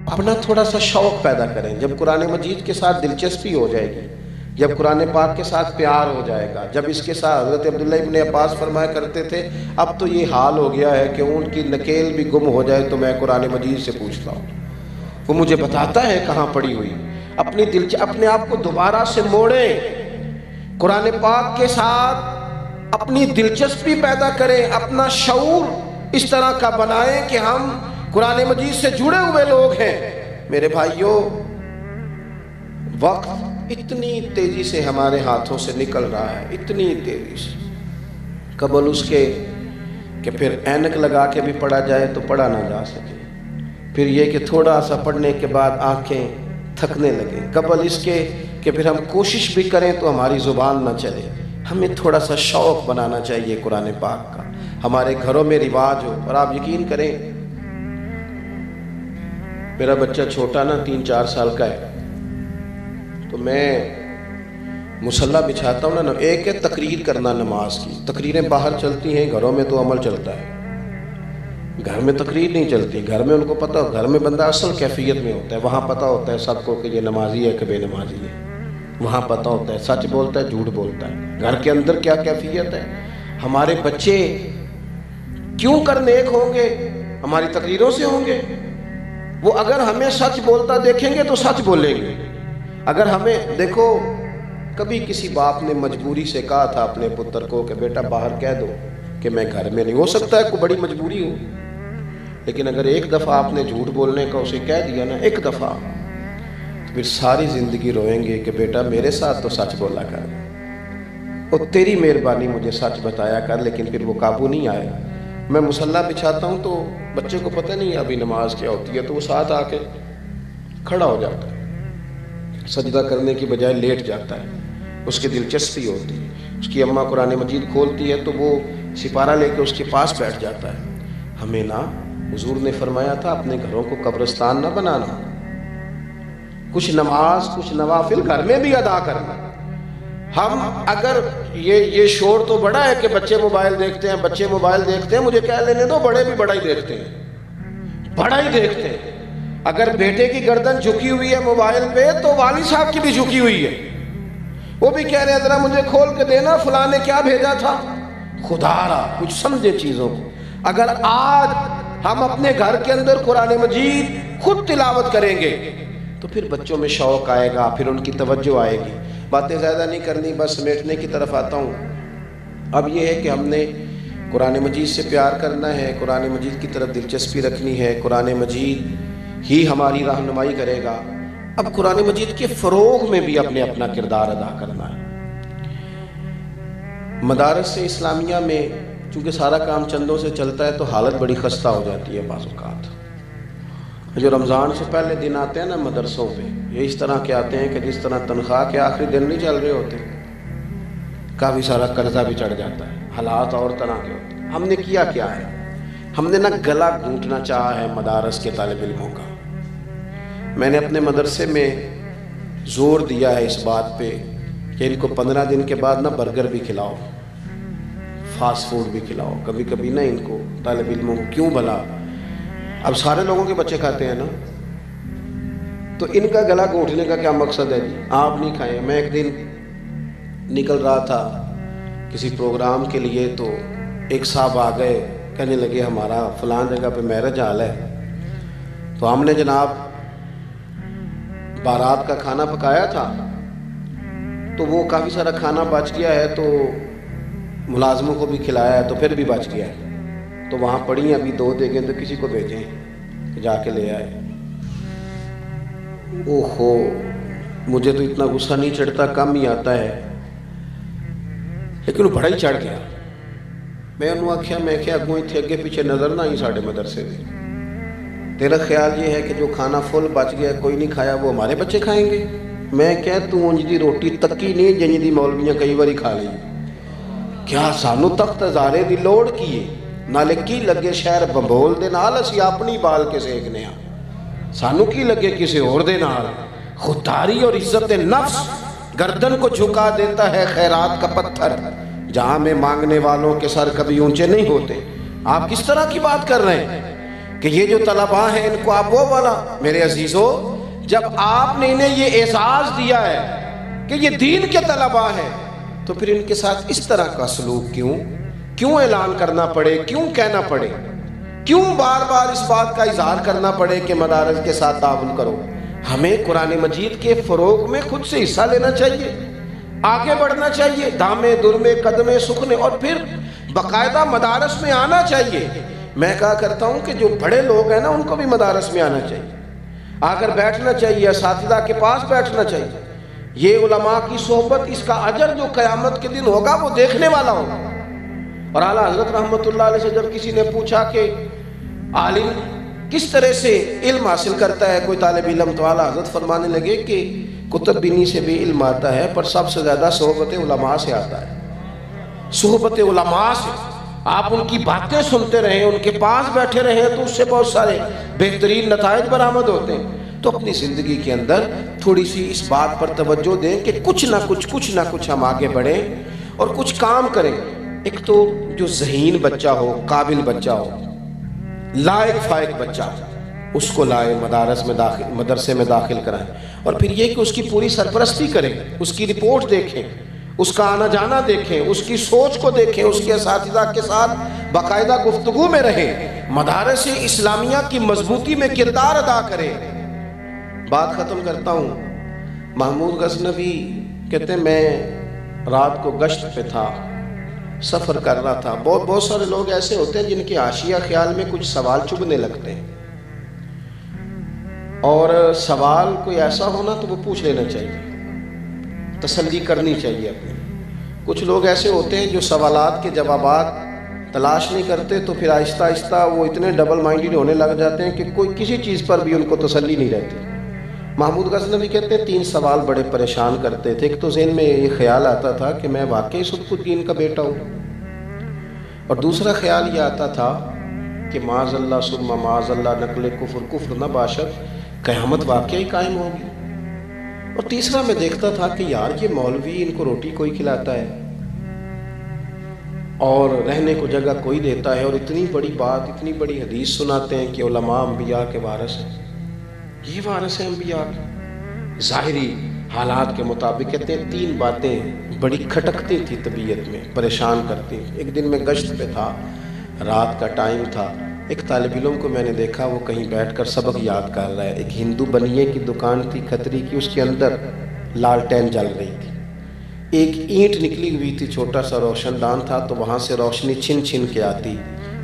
اپنا تھوڑا سا شوق پیدا کریں. جب قرآن مجید کے ساتھ دلچسپی ہو جائے گی، جب قرآن پاک کے ساتھ پیار ہو جائے گا، جب اس کے ساتھ حضرت عبداللہ ابن عباس فرمایا کرتے تھے اب تو یہ حال ہو گیا ہے کہ اونٹ کی نکیل بھی گم ہو جائے تو میں قرآن مجید سے پوچھتا ہوں، وہ مجھے بتاتا ہے کہاں پڑی ہوئی. اپنے آپ کو دوبارہ سے موڑیں، قرآن پاک کے ساتھ اپنی دلچسپی پیدا کریں، اپنا شعور اس طرح کا بنائیں کہ ہم قرآن مجید سے جڑے ہوئے لوگ ہیں. میرے بھائیوں، وقت اتنی تیزی سے ہمارے ہاتھوں سے نکل رہا ہے، اتنی تیزی سے، قبل اس کے کہ پھر اینک لگا کے بھی پڑھا جائے تو پڑھا نہ جا سکے، پھر یہ کہ تھوڑا سا پڑھنے کے بعد آنکھیں تھکنے لگے، قبل اس کے کہ پھر ہم کوشش بھی کریں تو ہماری زبان نہ چلے. ہمیں تھوڑا سا شوق بنانا چاہیے قرآن پاک کا، ہمارے گھروں میں رواج ہو. اور آپ یقین کریں، میرا بچہ چھوٹا نا 3-4 سال کا ہے، تو میں مصلی بچھاتا ہوں نا، ایک ہے تقریر کرنا نماز کی. تقریریں باہر چلتی ہیں، گھروں میں تو عمل چلتا ہے. گھر میں تقریر نہیں چلتی، گھر میں ان کو پتہ، گھر میں بندہ اصل کیفیت میں ہوتا ہے، وہاں پتہ ہوتا ہے سب کو کہ یہ نمازی ہے کہ بے نمازی ہے، وہاں پتہ ہوتا ہے سچ بولتا ہے جھوٹ بولتا ہے. گھر کے اندر کیا کیفیت ہے. ہمارے بچے کیوں کر نیک ہوں گے؟ ہماری تقریروں سے ہوں گے. وہ اگر ہمیں سچ بولتا دیکھیں گے تو سچ بولیں گے. اگر ہمیں دیکھو، کبھی کسی باپ نے مجبوری سے کہا تھا اپنے پتر کو کہ بیٹا باہر کہہ دو کہ میں گھر میں نہیں، ہو سکتا ہے کوئی بڑی مجبوری ہو، لیکن اگر ایک دفعہ آپ نے جھوٹ بولنے کا اسے کہہ دیا نا، ایک دفعہ، تو پھر ساری زندگی روئیں گے کہ بیٹا میرے ساتھ تو سچ بولا کر، اور تیری مہربانی مجھے سچ بتایا کر. لیکن پھر وہ قابو نہیں آئے. میں مصلی بچھاتا ہوں تو بچے کو پتہ نہیں ہے ابھی نماز کیا ہوتی ہے، تو وہ ساتھ آ کے کھڑا ہو جاتا ہے، سجدہ کرنے کی بجائے لیٹ جاتا ہے. اس کی دلچسپی ہوتی ہے، اس کی اماں قرآن مجید کھولتی ہے تو وہ سپارہ لے کے اس کے پاس بیٹھ جاتا ہے. ہمیں نا حضور نے فرمایا تھا اپنے گھروں کو قبرستان نہ بنانا، کچھ نماز کچھ نوافل گھر میں بھی ادا کرنا. ہم اگر یہ شور تو بڑا ہے کہ بچے موبائل دیکھتے ہیں، بچے موبائل دیکھتے ہیں، مجھے کہہ لینے دو بڑے بھی بڑا ہی دیکھتے ہیں، بڑا ہی دیکھتے ہیں. اگر بیٹے کی گردن جھکی ہوئی ہے موبائل پہ تو والد صاحب کی بھی جھکی ہوئی ہے، وہ بھی کہہ رہے ہیں ذرا مجھے کھول کے دینا فلاں نے کیا بھیجا تھا. خدا را کچھ سمجھے چیزوں کو. اگر آج ہم اپنے گھر کے اندر قرآن مجید خود تلاوت کریں گے تو پھر بچوں میں شوق آئے گا، پھر ان کی توجہ آئے گی. باتیں زیادہ نہیں کرنی، بس سمیٹنے کی طرف آتا ہوں. اب یہ ہے کہ ہم نے قرآن مجید سے پیار کرنا ہے، قرآن مجید کی طرف دلچسپی رکھنی ہے، قرآن مجید ہی ہماری رہنمائی کرے گا. اب قرآن مجید کے فروغ میں بھی اپنے اپنا کردار ادا کرنا ہے. مدارس اسلامیہ میں چونکہ سارا کام چندوں سے چلتا ہے تو حالت بڑی خستہ ہو جاتی ہے بعض اوقات. جو رمضان سے پہلے دن آتے ہیں نا مدرسوں پہ، یہ اس طرح کے آتے ہیں کہ جس طرح تنخواہ کے آخری دن نہیں چل رہے ہوتے، کافی سارا قرضہ بھی چڑھ جاتا ہے، حالات اور طرح کے ہوتے ہیں. ہم نے کیا ہے، ہم نے نا گلا گھونٹنا چاہا ہے مدارس کے طالب علموں کا. میں نے اپنے مدرسے میں زور دیا ہے اس بات پہ کہ ان کو 15 دن کے بعد نا برگر بھی کھلاؤ، فاسٹ فوڈ بھی کھلاؤ، کبھی کبھی نا ان کو طالب علموں کو. کیوں بھلا؟ اب سارے لوگوں کے بچے کھاتے ہیں نا، تو ان کا گلا گھونٹنے کا کیا مقصد ہے جی؟ آپ نہیں کھائیں. میں ایک دن نکل رہا تھا کسی پروگرام کے لیے تو ایک صاحب آ گئے، کہنے لگے ہمارا فلان جگہ پہ میرج حال ہے. تو ہم نے جناب بارات کا کھانا پکایا تھا، تو وہ کافی سارا کھانا بچ گیا ہے، تو ملازموں کو بھی کھلایا ہے تو پھر بھی بچ گیا ہے. تو وہاں پڑی ہیں ابھی 2 دیگیں، تو کسی کو بھیجیں کہ جا کے لے آئے. اوہو، مجھے تو اتنا غصہ نہیں چڑھتا، کم ہی آتا ہے، لیکن وہ بڑا ہی چڑھ گیا. میں انہوں آکھیا میں کہ اگوں تھے اگے پیچھے نظر نہ آئی ساڑھے مدرسے میں. تیرا خیال یہ ہے کہ جو کھانا فل بچ گیا کوئی نہیں کھایا وہ ہمارے بچے کھائیں گے؟ میں کہ تو انج دی روٹی تکی نہیں جنج دی مولویاں کئی باری کھا لی. کیا سانو تخت ہزارے دی لوڑ کیے؟ نالے کی لگے شہر بمبول دے نال اسی اپنی بال کے سیکنے ہاں، سانو کی لگے کسی اور دے نال. خودداری اور عزت نفس گردن کو جھکا دیتا ہے خیرات کا پتھر، جہاں میں مانگنے والوں کے سر کبھی اونچے نہیں ہوتے. آپ کس طرح کی بات کر رہے ہیں؟ کہ یہ جو طلباء ہیں ان کو آپ وہ والا. میرے عزیزو، جب آپ نے انہیں یہ اعزاز دیا ہے کہ یہ دین کے طلباء ہیں تو پھر ان کے ساتھ اس طرح کا سلوک کیوں اعلان کرنا پڑے، کیوں کہنا پڑے، کیوں بار بار اس بات کا اظہار کرنا پڑے کہ مدارس کے ساتھ تعاون کرو؟ ہمیں قرآن مجید کے فروغ میں خود سے حصہ لینا چاہیے، آگے بڑھنا چاہیے، دامے درمے قدمے سکھنے، اور پھر باقاعدہ مدارس میں آنا چاہیے. میں کہا کرتا ہوں کہ جو بڑے لوگ ہیں نا ان کو بھی مدارس میں آنا چاہیے، آ کر بیٹھنا چاہیے، اساتذہ کے پاس بیٹھنا چاہیے. یہ علماء کی صحبت، اس کا اجر جو قیامت کے دن ہوگا وہ دیکھنے والا ہوگا. اور اعلیٰ حضرت رحمۃ اللہ علیہ سے جب کسی نے پوچھا کہ عالم کس طرح سے علم حاصل کرتا ہے کوئی طالب علم، تو اعلیٰ حضرت فرمانے لگے کہ کتب بینی سے بھی علم آتا ہے، پر سب سے زیادہ صحبت علماء سے آتا ہے. صحبت علماء سے آپ ان کی باتیں سنتے رہیں، ان کے پاس بیٹھے رہیں، تو اس سے بہت سارے بہترین نتائج برآمد ہوتے ہیں. تو اپنی زندگی کے اندر تھوڑی سی اس بات پر توجہ دیں کہ کچھ نہ کچھ ہم آگے بڑھیں اور کچھ کام کریں. ایک تو جو ذہین بچہ ہو، قابل بچہ ہو، لائق فائق بچہ، اس کو لائے مدرسے میں داخل کرائیں، اور پھر یہ کہ اس کی پوری سرپرستی کریں، اس کی رپورٹ دیکھیں، اس کا آنا جانا دیکھیں، اس کی سوچ کو دیکھیں، اس کے اساتذہ کے ساتھ باقاعدہ گفتگو میں رہیں، مدارس اسلامیہ کی مضبوطی میں کردار ادا کریں. بات ختم کرتا ہوں. محمود غزنوی کہتے ہیں میں رات کو گشت پہ تھا، سفر کر رہا تھا. بہت سارے لوگ ایسے ہوتے ہیں جن کے حاشیہ خیال میں کچھ سوال چبھنے لگتے ہیں، اور سوال کوئی ایسا ہونا تو وہ پوچھ لینا چاہیے، تسلی کرنی چاہیے اپنی. کچھ لوگ ایسے ہوتے ہیں جو سوالات کے جوابات تلاش نہیں کرتے، تو پھر آہستہ آہستہ وہ اتنے ڈبل مائنڈڈ ہونے لگ جاتے ہیں کہ کوئی کسی چیز پر بھی ان کو تسلی نہیں رہتی. محمود غزنوی کہتے ہیں 3 سوال بڑے پریشان کرتے تھے. ایک تو ذہن میں یہ خیال آتا تھا کہ میں واقعی صدق الدین کا بیٹا ہوں، اور دوسرا خیال یہ آتا تھا کہ معاذ اللہ ثم معاذ اللہ نقل کفر نہ باشد، قیامت واقعی قائم ہوگی. اور تیسرا میں دیکھتا تھا کہ یار یہ مولوی ان کو روٹی کوئی کھلاتا ہے اور رہنے کو جگہ کوئی دیتا ہے، اور اتنی بڑی بات، اتنی بڑی حدیث سناتے ہیں کہ علماء انبیاء کے وارث ہیں. یہ وارث ہیں انبیاء کے. ظاہری حالات کے مطابق کہتے ہیں 3 باتیں بڑی کھٹکتی تھی طبیعت میں، پریشان کرتی. ایک دن میں گشت پہ تھا، رات کا ٹائم تھا. ایک طالب علم کو میں نے دیکھا وہ کہیں بیٹھ کر سبق یاد کر رہا ہے. ایک ہندو بنیے کی دکان تھی کھتری کی، اس کے اندر لالٹین جل رہی تھی. ایک اینٹ نکلی ہوئی تھی، چھوٹا سا روشن دان تھا، تو وہاں سے روشنی چھن چھن کے آتی.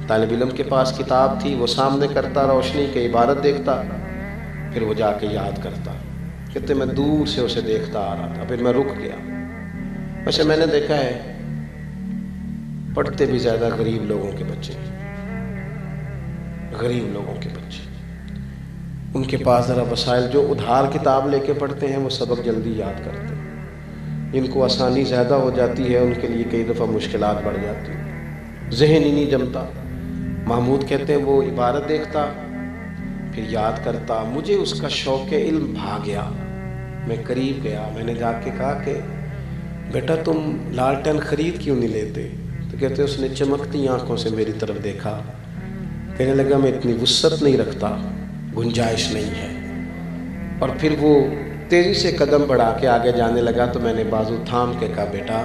طالب علم کے پاس کتاب تھی، وہ سامنے کرتا روشنی کے عبارت دیکھتا، پھر وہ جا کے یاد کرتا. کہتے میں دور سے اسے دیکھتا آ رہا تھا، پھر میں رک گیا. ویسے میں نے دیکھا ہے پڑھتے بھی زیادہ غریب لوگوں کے بچے، غریب لوگوں کے بچے، ان کے پاس ذرا وسائل، جو ادھار کتاب لے کے پڑھتے ہیں وہ سبق جلدی یاد کرتے ہیں. جن کو آسانی زیادہ ہو جاتی ہے ان کے لیے کئی دفعہ مشکلات بڑھ جاتی ہیں، ذہن ہی نہیں جمتا. محمود کہتے ہیں وہ عبارت دیکھتا پھر یاد کرتا. مجھے اس کا شوق علم بھا گیا. میں قریب گیا، میں نے جا کے کہا کہ بیٹا تم لالٹین خرید کیوں نہیں لیتے؟ تو کہتے اس نے چمکتی آنکھوں سے میری طرف دیکھا، کہنے لگا میں اتنی وسعت نہیں رکھتا، گنجائش نہیں ہے. اور پھر وہ تیزی سے قدم بڑھا کے آگے جانے لگا، تو میں نے بازو تھام کے کہا بیٹا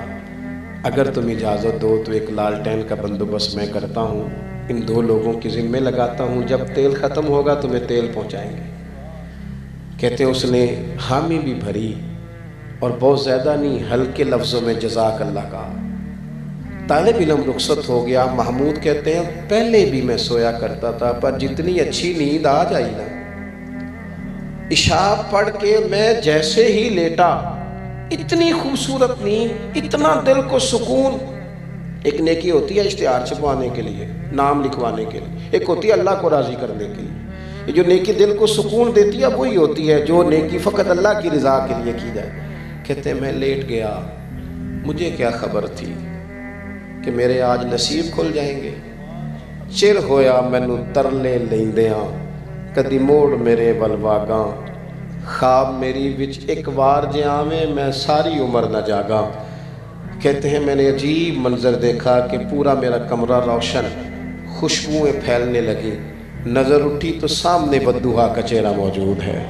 اگر تم اجازت دو تو ایک لالٹین کا بندوبست میں کرتا ہوں، ان 2 لوگوں کی ذمہ لگاتا ہوں، جب تیل ختم ہوگا تمہیں تیل پہنچائیں گے. کہتے اس نے حامی بھی بھری اور بہت زیادہ نہیں، ہلکے لفظوں میں جزاک اللہ کہا. طالب علم رخصت ہو گیا. محمود کہتے ہیں پہلے بھی میں سویا کرتا تھا، پر جتنی اچھی نیند آ جائی نا، عشاء پڑھ کے میں جیسے ہی لیٹا، اتنی خوبصورت نیند، اتنا دل کو سکون. ایک نیکی ہوتی ہے اشتہار چھپوانے کے لیے، نام لکھوانے کے لیے، ایک ہوتی ہے اللہ کو راضی کرنے کے لیے. یہ جو نیکی دل کو سکون دیتی ہے وہی ہوتی ہے جو نیکی فقط اللہ کی رضا کے لیے کی جائے. کہتے ہیں میں لیٹ گیا، مجھے کیا خبر تھی کہ میرے آج نصیب کھل جائیں گے. چر ہویا مینوں ترلے لیندیاں، کدی موڑ میرے ولواگاں، خواب میری وچ ایک وار جے آویں میں ساری عمر نہ جاگاں. کہتے ہیں میں نے عجیب منظر دیکھا کہ پورا میرا کمرہ روشن، خوشبوئیں پھیلنے لگی. نظر اٹھی تو سامنے بددعا کا چہرہ موجود ہے۔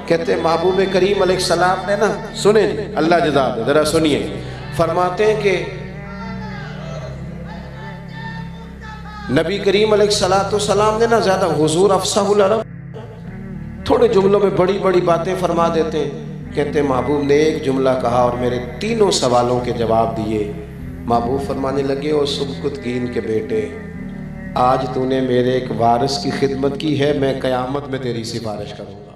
کہتے ہیں محبوب کریم علیہ السلام نے نا، سنیں اللہ جزا دے، ذرا سنیے، فرماتے ہیں کہ نبی کریم علیہ السلام نے نا زیادہ حضور افصح العرب، تھوڑے جملوں میں بڑی بڑی باتیں فرما دیتے ہیں۔ کہتے ہیں محبوب نے ایک جملہ کہا اور میرے تینوں سوالوں کے جواب دیے۔ محبوب فرمانے لگے، او سبکتگین کے بیٹے، آج تو نے میرے ایک وارث کی خدمت کی ہے، میں قیامت میں تیری سفارش کروں گا۔